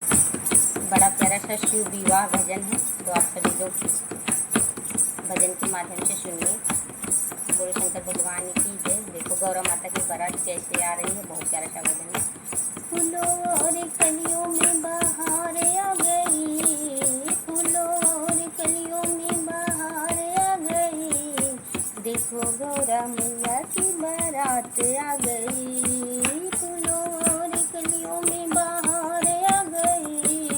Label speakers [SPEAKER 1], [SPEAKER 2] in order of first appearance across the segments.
[SPEAKER 1] बड़ा प्यारा सा शिव विवाह भजन है, तो आप सभी लोग भजन के माध्यम से सुनिए। बोलो शंकर भगवान की जय। देखो गौरा माता की बारात कैसे आ रही है, बहुत प्यारा सा भजन है। फूलों और कलियों में बहार आ गई, फूलों और कलियों में बहार आ गई, देखो गौरा मैया की बारात आ गई। फूलों और कलियों में बहार आ गई,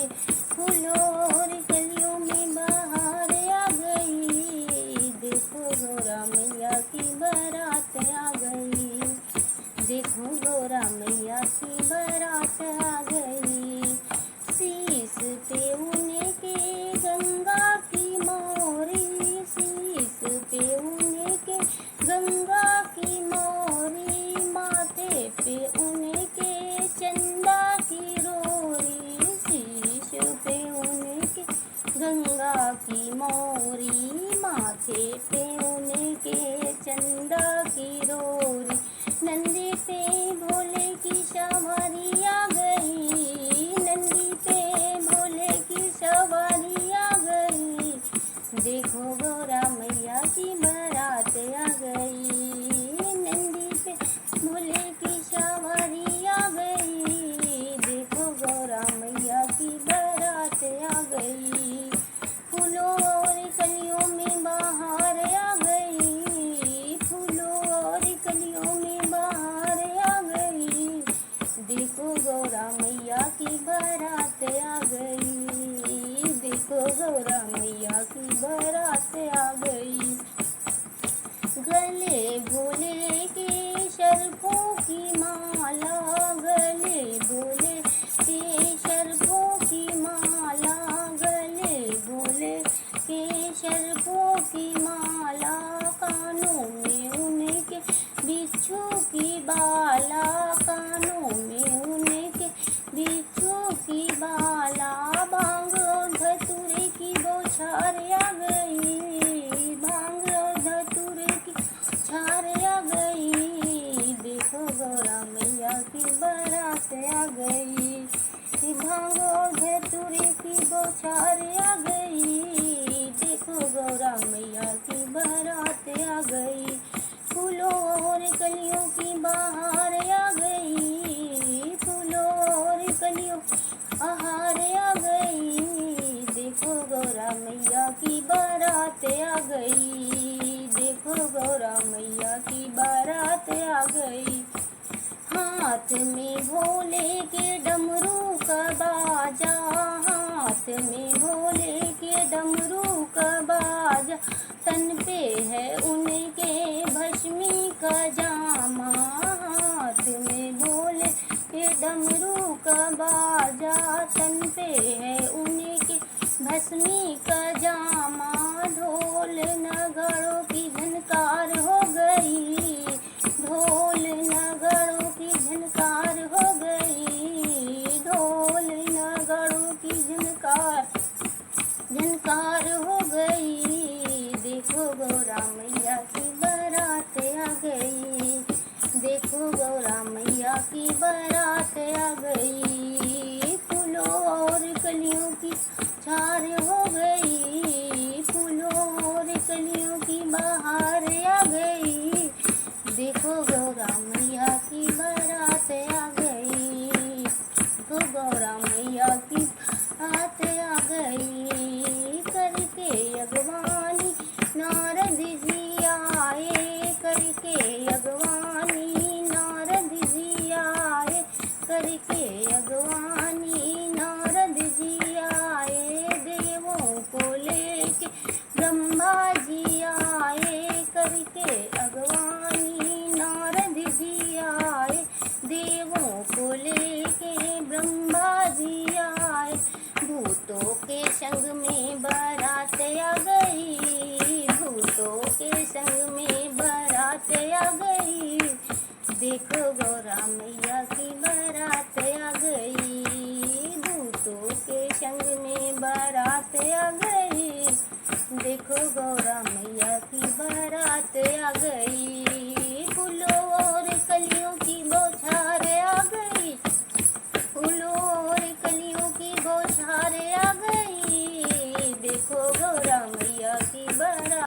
[SPEAKER 1] फूलों और कलियों में बहार आ गई, देखो गौरा मैया की बारात आ गई, देखो गौरा मैया की बारात आ गई। शीश पे उनके गंगा की मोरी, शीश पे उनके गंगा की मोरी, माथे पे उनके चंदा की रोरी, शीश पे उनके गंगा की मोरी, माथे पे उनके चंदा की रोरी, नंदी पे भोले की सवारी आ गई, नंदी पे भोले की सवारी आ गई, देखो गौरा मैया की बारात आ गई। नंदी पे भोले की सवारी आ गई, देखो गौरा मैया की बारात आ गई। फूलों और कलियों में बहार आ गई, फूलों और कलियों में बहार आ गई, देखो गौरा मैया की बारात आ गई, देखो गौरा मैया की बारात आ गई। गले भोले के शर्फों की माला, गले भोले के शर्फों की माला, गले भोले के शर्फों की माला, कानों में उनके बिच्छू की बाला, कानों में उनके बिच्छू की बाला, भांग और धतूरे की बौछार आ गई, भांग और धतूरे की छार आ गई, देखो गौरा मैया की बारात आ गई, भांग और धतूरे की बौछार आ गई, देखो गौरा मैया की बारात आ गई। फूलों और कलियों की बहार आ गई, फूलों और कलियों बहार आ गई, देखो गौरा मैया की बारात आ गई, देखो गौरा मैया की बारात आ गई। हाथ में भोले के डमरू का बाजा, हाथ में भोले के डमरू का बाजा, तन पे है उनके भस्मी का जामा, हाथ में भोले के डमरू का बाजा, तन पे है उनके भस्मी का जामा, ढोल नगाड़ों की झनकार हो गई, ढोल नगाड़ों की झनकार हो गई, ढोल नगाड़ों की झनकार हो गई, देखो गौरा मैया की बारात आ गई, देखो गौरा मैया की बारात आ गई। फूलों और कलियों की छार हो गई, फूलों और कलियों की बहार आ गई, देखो गौरा मैया की बारात आ गई, देखो गौरा मैया की बारात आ गई। करके अगवानी नारद जी आए, करके अगवानी नारद जी आए, करके अगवानी नारद जी आए, देवों को लेके ब्रह्मा जी आए, करके अगवानी नारद जी आए, देवों को लेके ब्रह्मा जी आए, भूतों के संग में बारात आ गई, भूतों के संग में बारात आ गई, देखो गौरा मैया की बारात आ गई, भूतों के संग में बारात आ गई, देखो गौरा मैया की बारात आ गई।